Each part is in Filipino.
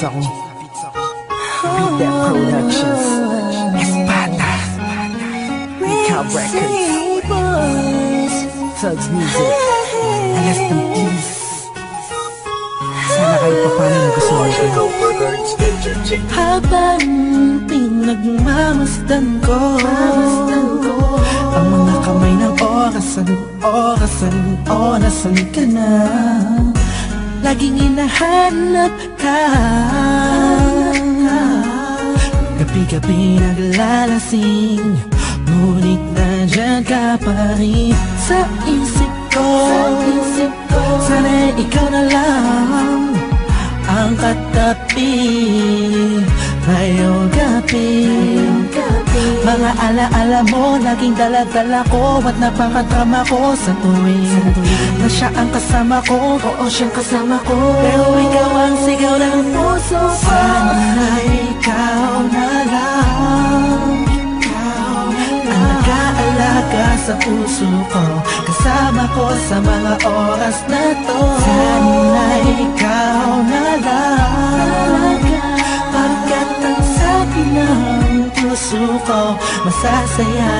ako. Beat That Productions, Espada, Recap Records, Thugs Music, Alas ng Peace. Sana kayo paano nagustuhan ko. Habang pinagmamasdan ko ang mga kamay ng orasan ka na. Laging hinahanap ka, gabi-gabi naglalasing, ngunit nandyan ka pa rin sa isip ko. Sana ikaw na lang ang katabi ngayong gabi. Mga alaala mo laging dala-dala ko, at napakadrama ko sa tuwing na siya ang kasama ko. Oo, siyang kasama ko, pero ikaw ang sigaw ng puso ko. Sana ikaw na lang ang nag-aalaga sa puso ko, kasama ko sa mga oras na to. Sana ikaw na lang, pagkat ang sabi ng puso ko, masasaya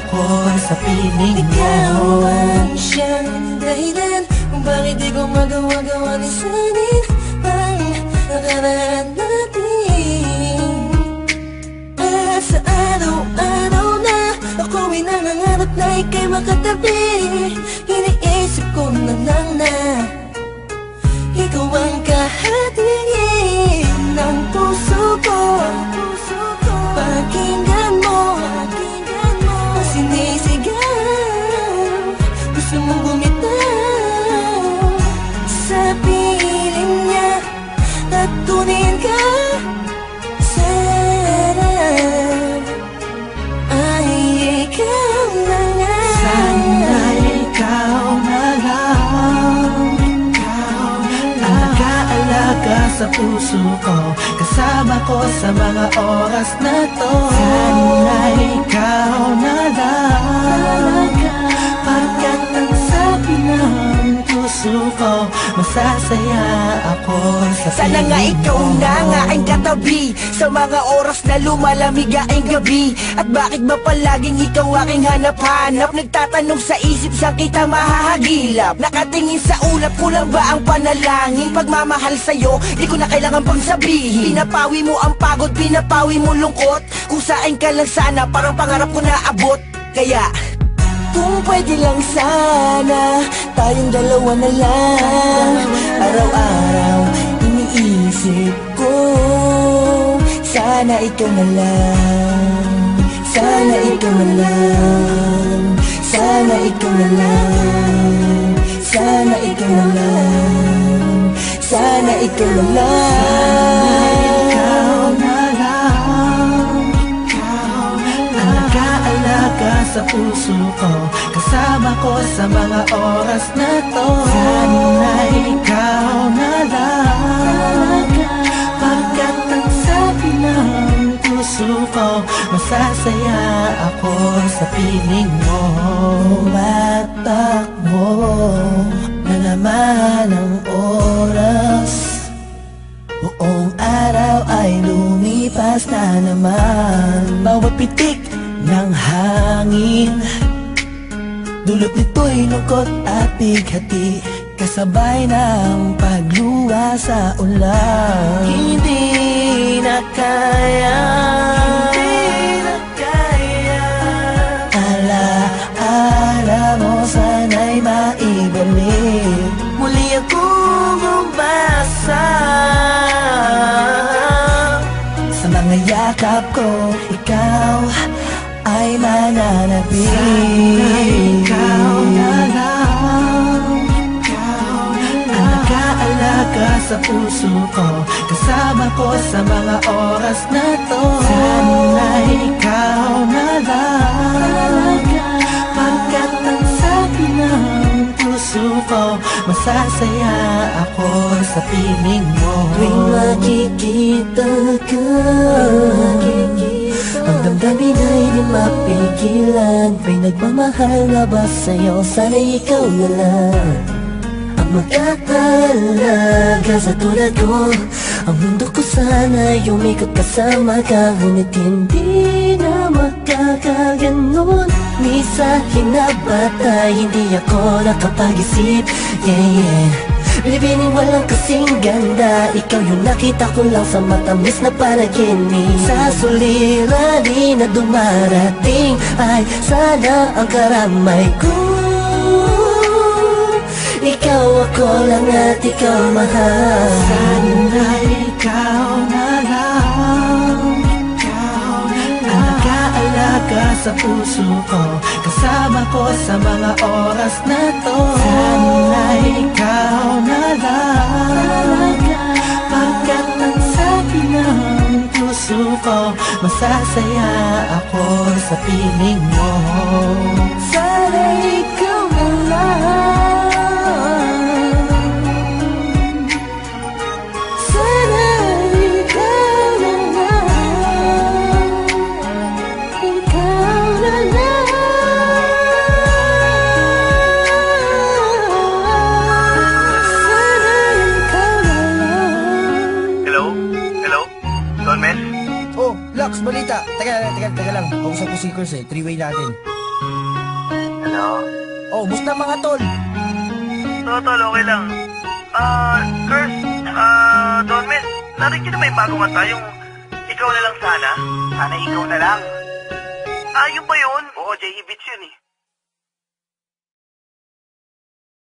ako sa piling mo. Ikaw ang siyang dahilan kung bakit di ko magawa-gawa ni sanin ang nakaraan natin. At sa araw-araw na ako'y nangangarap na ika'y makatabi, iniisip ko na lang na ikaw ang kahatingin ng puso ko. Pakinggan mo ang sinisigaw, gusto mong bumitaw sa piling niya at tunin ka. Sana ay ikaw na nga. Sana ikaw na lang ang nag-aalaga sa puso ko, kasama ko sa mga oras na to. Sana ikaw na lang, pagkat ang sabi ng puso ko, masasaya ako sa piling mo. Sana nga ikaw na nga ang katabi sa mga oras na lumalamig ang gabi. At bakit ba palaging ikaw aking hanap-hanap? Nagtatanong sa isip, saan kita mahahagilap? Nakatingin sa ulap, kulang ba ang panalangin? Pagmamahal sa'yo, di ko na kailangan pang sabihin. Pinapawi mo ang pagod, pinapawi mo lungkot. Kung saan ka lang sana, parang pangarap ko na abot. Kaya kung pwede lang sana, tayong dalawa na lang. Araw-araw iniisip ko, sana ikaw na lang. Sana ikaw na lang. Sana ikaw na lang. Sana ikaw na lang. Sana ikaw na lang. Ikaw na lang ang nag-aalaga sa puso ko, kasama ko sa mga oras na to. Sana ikaw na lang, pagkat ang sabi ng puso ko, masasaya ako sa piling mo. Tumatakbo na naman ang oras, buong araw ay lumipas na naman. Bawat pitik ng hangin, dulot nito'y lungkot at bighati, kasabay ng pagluwa sa ulan. Hindi na kaya, alaala mo sana'y maibalik. Muli akong umasa sa mga yakap ko, ikaw ay mananatili. Sana ikaw na lang ang nag-aalaga sa puso ko, kasama ko sa mga oras na to. Sana ikaw na lang, pagkat ang sabi ng puso ko, masasaya ako sa piling mo. Tuwing makikita ka, ang damdamin ay di mapigilan. May nagmamahal na ba sa'yo? Sana ikaw na lang ang magkakalaga sa tulad ko. Ang mundo ko sana'y umikot kasama ka, ngunit hindi na magkakaganon. Misahin na batay, hindi ako nakapag-isip. Bilibinin walang kasing ganda, ikaw yung nakita ko lang sa matamis na panaginip. Sa suliranin na dumarating ay sana ang karamay ko. Ikaw ako lang at ikaw mahal. Sana ikaw na lang, ang nag-aalaga sa puso ko, kasama ko sa mga oras na to. Sana ikaw na lang, pagkat ang sabi ng puso ko, masasaya ako sa piling mo. Sana ikaw na lang, Oh, Lux, balita. Teka lang. Kausap ko si Kurs eh. Three-way natin. Hello? Oh, musta mga tol? Tol, okay lang. Kurs, Don Mes, narinig niyo na may bago nga tayong ikaw na lang sana? Sana ikaw na lang. Yun ba yun? Oo, J.E. Beats yun eh.